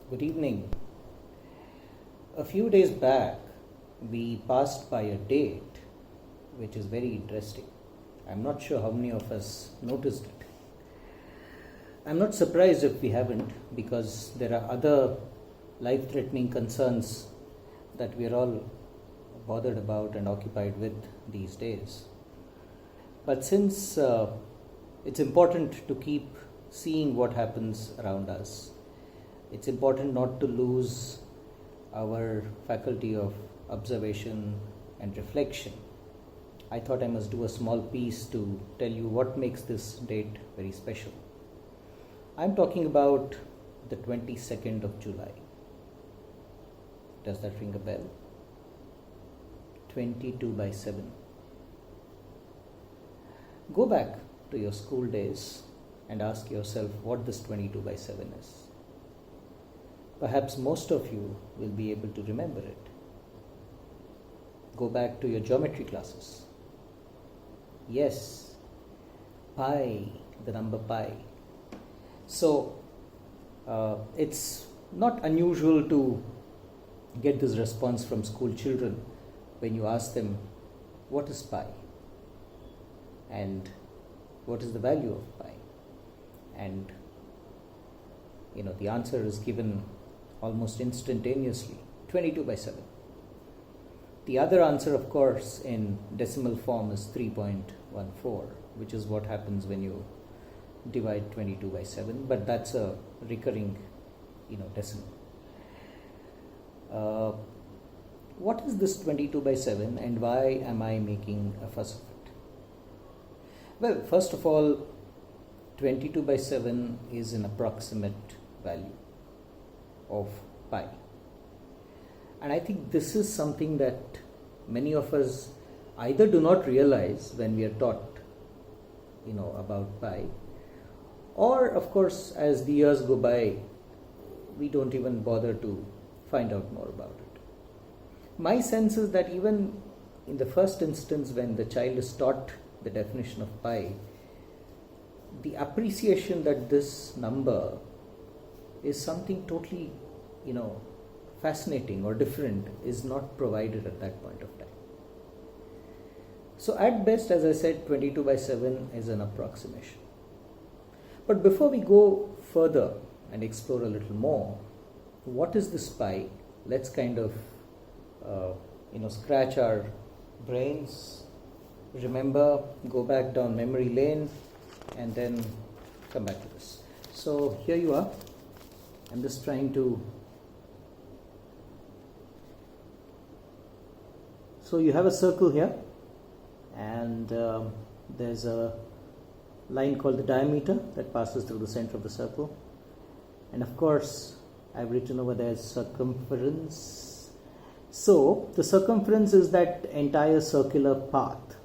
Good evening. A few days back, we passed by a date which is very interesting. I'm not sure how many of us noticed it. I'm not surprised if we haven't, because there are other life-threatening concerns that we are all bothered about and occupied with these days. But since it's important to keep seeing what happens around us, it's important not to lose our faculty of observation and reflection. I thought I must do a small piece to tell you what makes this date very special. I'm talking about the 22nd of July. Does that ring a bell? 22/7. Go back to your school days and ask yourself what this 22/7 is. Perhaps most of you will be able to remember it. Go back to your geometry classes. Yes, pi, the number pi. So, it's not unusual to get this response from school children when you ask them, what is pi? And what is the value of pi? And, the answer is given almost instantaneously, 22/7. The other answer, of course, in decimal form is 3.14, which is what happens when you divide 22/7, but that's a recurring, decimal. What is this 22/7 and why am I making a fuss of it? Well, first of all, 22/7 is an approximate value of pi. And I think this is something that many of us either do not realize when we are taught, about pi, or of course, as the years go by, we don't even bother to find out more about it. My sense is that even in the first instance, when the child is taught the definition of pi, the appreciation that this number is something totally, fascinating or different is not provided at that point of time. So at best, as I said, 22/7 is an approximation. But before we go further and explore a little more, what is this pi? Let's kind of, scratch our brains, remember, go back down memory lane, and then come back to this. So here you are. I'm just trying to. So you have a circle here, and there's a line called the diameter that passes through the center of the circle. And of course, I've written over there circumference. So the circumference is that entire circular path,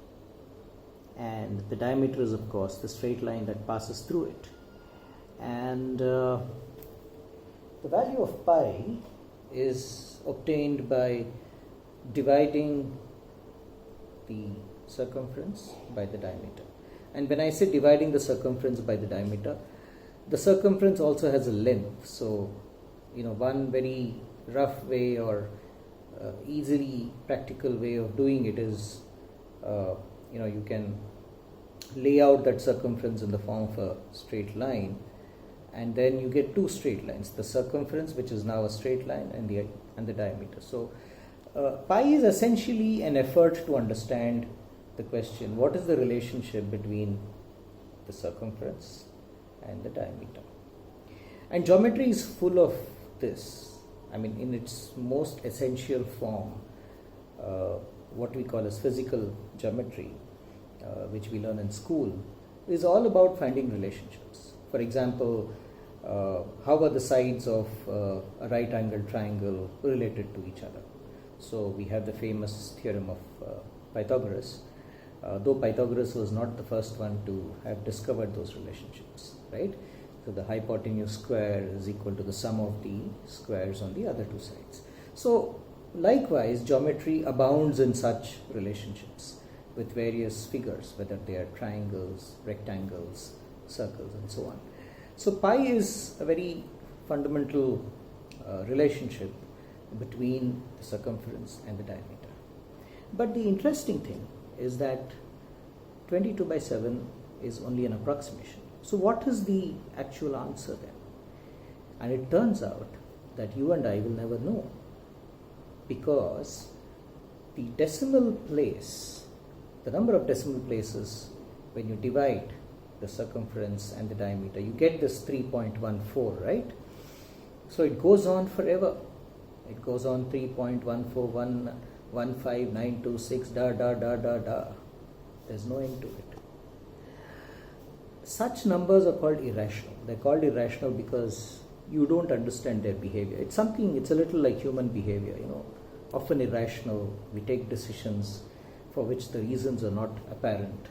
and the diameter is, of course, the straight line that passes through it. And the value of pi is obtained by dividing the circumference by the diameter. And when I say dividing the circumference by the diameter, the circumference also has a length. So, one very rough way or easily practical way of doing it is, you can lay out that circumference in the form of a straight line, and then you get two straight lines, the circumference, which is now a straight line, and the diameter. So pi is essentially an effort to understand the question, what is the relationship between the circumference and the diameter? And geometry is full of this. In its most essential form, what we call as physical geometry, which we learn in school, is all about finding relationships. For example, how are the sides of a right-angled triangle related to each other? So we have the famous theorem of Pythagoras, though Pythagoras was not the first one to have discovered those relationships, right? So the hypotenuse square is equal to the sum of the squares on the other two sides. So likewise, geometry abounds in such relationships with various figures, whether they are triangles, rectangles, circles, and so on. So pi is a very fundamental relationship between the circumference and the diameter. But the interesting thing is that 22 by 7 is only an approximation. So what is the actual answer then? And it turns out that you and I will never know, because the decimal place, the number of decimal places when you divide the circumference and the diameter, you get this 3.14, right? So it goes on forever. It goes on 3.1411596 da da da da da. There's no end to it. Such numbers are called irrational. They're called irrational because you don't understand their behavior. It's a little like human behavior, often irrational. We take decisions for which the reasons are not apparent,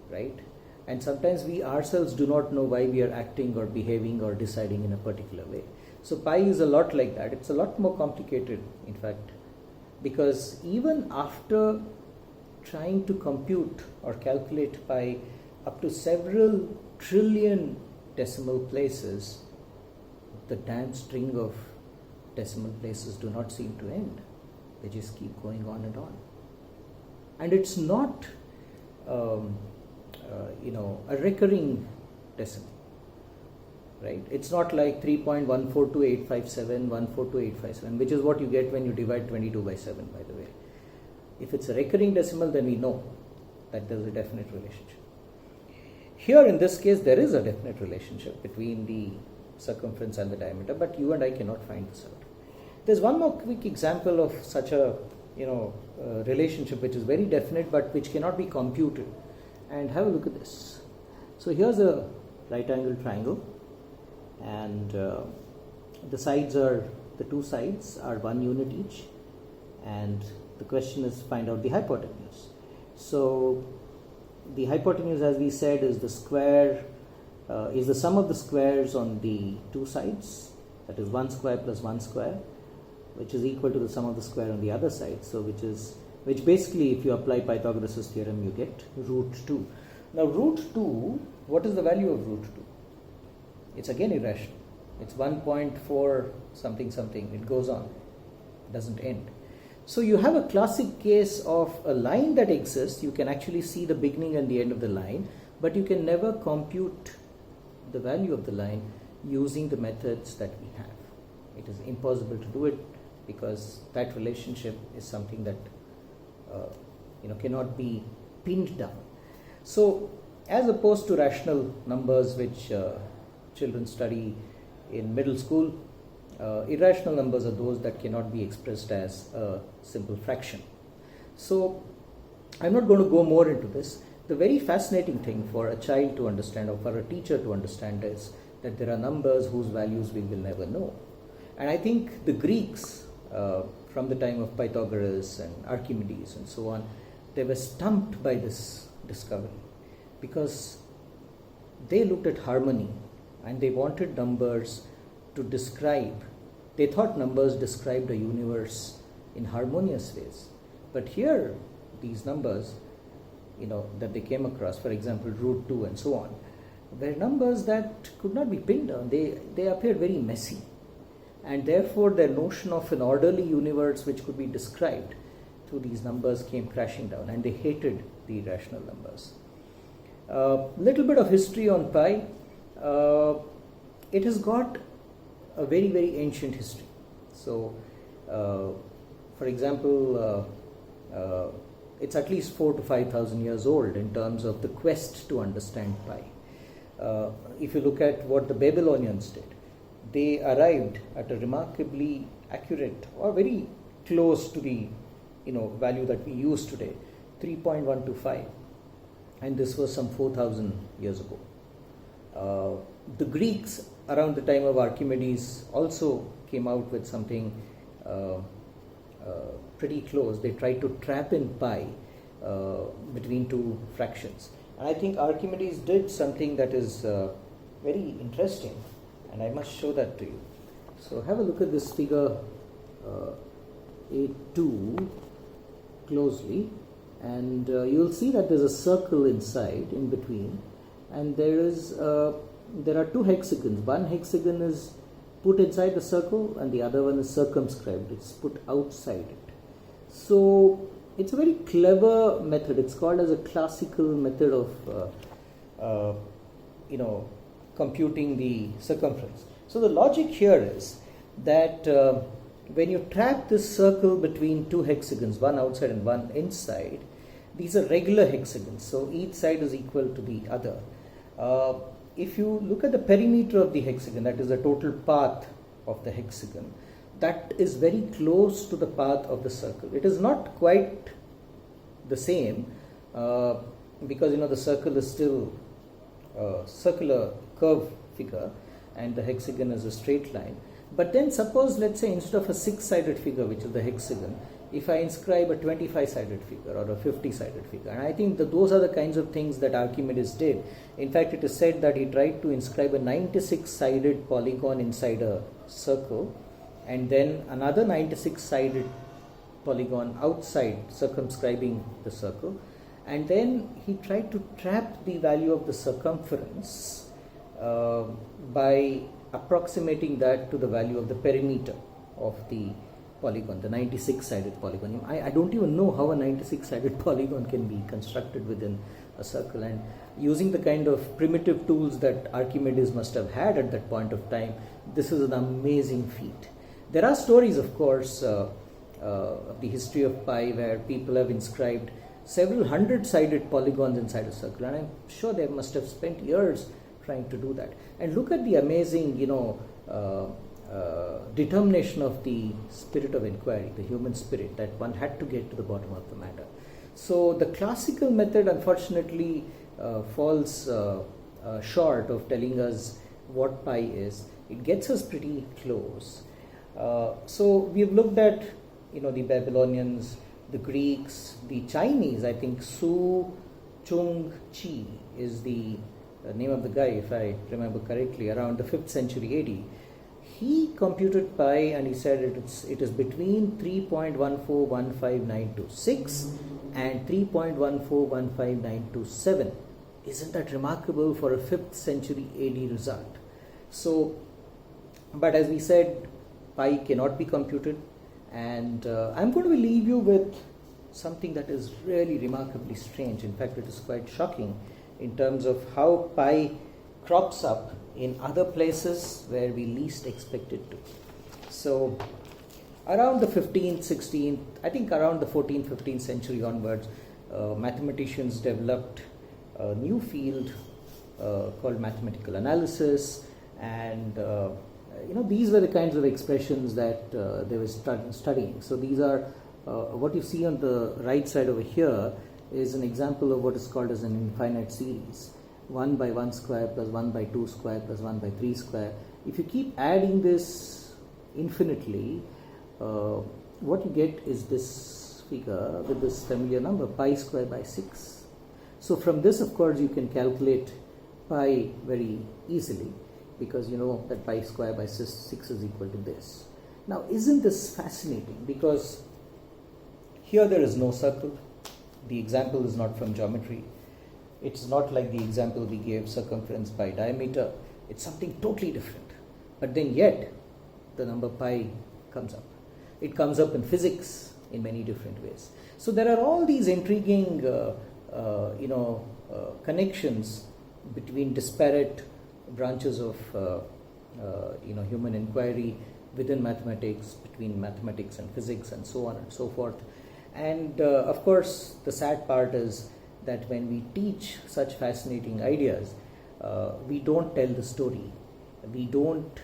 right? And sometimes we ourselves do not know why we are acting or behaving or deciding in a particular way. So pi is a lot like that. It's a lot more complicated, in fact, because even after trying to compute or calculate pi up to several trillion decimal places, the damn string of decimal places do not seem to end. They just keep going on and on. And it's not, a recurring decimal, right? It's not like 3.142857, 142,857, which is what you get when you divide 22 by 7, by the way. If it's a recurring decimal, then we know that there's a definite relationship. Here, in this case, there is a definite relationship between the circumference and the diameter, but you and I cannot find this out. There's one more quick example of such a relationship which is very definite but which cannot be computed. And have a look at this. So here's a right angle triangle, and the two sides are 1 unit each, and the question is find out the hypotenuse. So the hypotenuse, as we said, is the square, is the sum of the squares on the two sides, that is 1 square plus 1 square, which is equal to the sum of the square on the other side. So which basically, if you apply Pythagoras' theorem, you get root 2. Now root 2, what is the value of root 2? It's again irrational. It's 1.4 something something. It goes on. It doesn't end. So you have a classic case of a line that exists. You can actually see the beginning and the end of the line, but you can never compute the value of the line using the methods that we have. It is impossible to do it because that relationship is something that cannot be pinned down. So as opposed to rational numbers which children study in middle school, irrational numbers are those that cannot be expressed as a simple fraction. So I'm not going to go more into this. The very fascinating thing for a child to understand or for a teacher to understand is that there are numbers whose values we will never know. And I think the Greeks, from the time of Pythagoras and Archimedes and so on, they were stumped by this discovery because they looked at harmony and they wanted numbers to describe. They thought numbers described a universe in harmonious ways. But here, these numbers, that they came across, for example, root 2 and so on, were numbers that could not be pinned down. They appeared very messy. And therefore, their notion of an orderly universe which could be described through these numbers came crashing down, and they hated the irrational numbers. Little bit of history on pi. It has got a very, very ancient history. So, for example, it's at least 4,000 to 5,000 years old in terms of the quest to understand pi. If you look at what the Babylonians did, they arrived at a remarkably accurate or very close to the value that we use today, 3.125, and this was some 4,000 years ago. The Greeks around the time of Archimedes also came out with something pretty close. They tried to trap in pi between two fractions, and I think Archimedes did something that is very interesting, and I must show that to you. So have a look at this figure A2 closely, and you'll see that there's a circle inside in between, and there are two hexagons. One hexagon is put inside the circle and the other one is circumscribed. It's put outside it. So it's a very clever method. It's called as a classical method of computing the circumference. So the logic here is that when you trap this circle between two hexagons, one outside and one inside, these are regular hexagons, so each side is equal to the other. If you look at the perimeter of the hexagon, that is the total path of the hexagon, that is very close to the path of the circle. It is not quite the same because the circle is still a circular curve figure and the hexagon is a straight line. But then suppose, let's say, instead of a 6-sided figure, which is the hexagon, if I inscribe a 25-sided figure or a 50-sided figure, and I think that those are the kinds of things that Archimedes did. In fact, it is said that he tried to inscribe a 96-sided polygon inside a circle and then another 96-sided polygon outside, circumscribing the circle, and then he tried to trap the value of the circumference by approximating that to the value of the perimeter of the polygon, the 96-sided polygon. I don't even know how a 96-sided polygon can be constructed within a circle, and using the kind of primitive tools that Archimedes must have had at that point of time, this is an amazing feat. There are stories, of course, of the history of pi where people have inscribed several 100-sided polygons inside a circle, and I'm sure they must have spent years trying to do that. And look at the amazing, determination of the spirit of inquiry, the human spirit, that one had to get to the bottom of the matter. So the classical method, unfortunately, falls short of telling us what pi is. It gets us pretty close. So we've looked at, the Babylonians, the Greeks, the Chinese. I think Su Chung Chi is the name of the guy, if I remember correctly, around the 5th century AD. He computed pi and he said it is between 3.1415926 and 3.1415927. Isn't that remarkable for a 5th century AD result? So, but as we said, pi cannot be computed, and I'm going to leave you with something that is really remarkably strange. In fact, it is quite shocking in terms of how pi crops up in other places where we least expect it to. So around the 15th, 16th, I think around the 14th, 15th century onwards, mathematicians developed a new field called mathematical analysis, and these were the kinds of expressions that they were studying. So these are what you see on the right side over here is an example of what is called as an infinite series. 1 by 1 square plus 1 by 2 square plus 1 by 3 square. If you keep adding this infinitely, what you get is this figure with this familiar number, pi square by 6. So from this, of course, you can calculate pi very easily, because you know that pi square by 6 is equal to this. Now, isn't this fascinating? Because here there is no circle. The example is not from geometry. It's not like the example we gave, circumference by diameter. It's something totally different. But then yet, the number pi comes up. It comes up in physics in many different ways. So there are all these intriguing, connections between disparate branches of, human inquiry within mathematics, between mathematics and physics, and so on and so forth. And of course, the sad part is that when we teach such fascinating ideas, we don't tell the story. We don't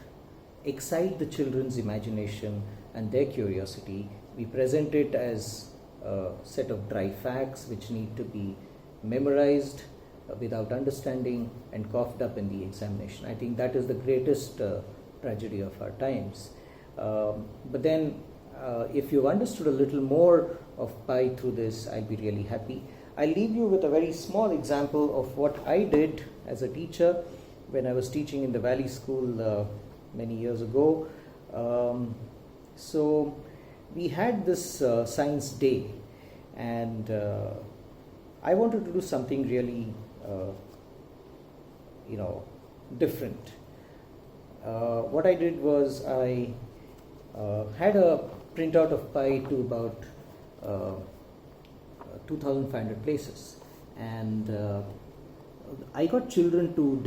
excite the children's imagination and their curiosity. We present it as a set of dry facts which need to be memorized without understanding and coughed up in the examination. I think that is the greatest tragedy of our times. But then, if you've understood a little more of pi through this, I'll be really happy. I'll leave you with a very small example of what I did as a teacher when I was teaching in the Valley School many years ago. So we had this science day, and I wanted to do something really, different. what I did was I had a printout of pi to about 2,500 places, and I got children to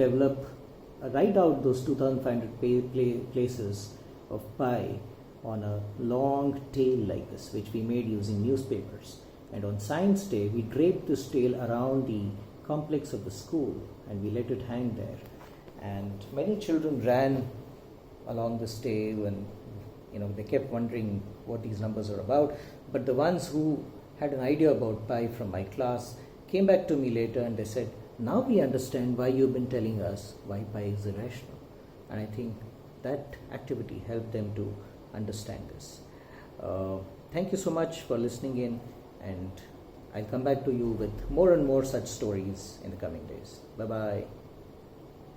write out those 2,500 places of pi on a long tail like this, which we made using newspapers. And on Science Day, we draped this tail around the complex of the school and we let it hang there. And many children ran along this tail, and they kept wondering what these numbers are about. But the ones who had an idea about pi from my class came back to me later and they said, now we understand why you've been telling us why pi is irrational. And I think that activity helped them to understand this. Thank you so much for listening in, and I'll come back to you with more and more such stories in the coming days. Bye-bye.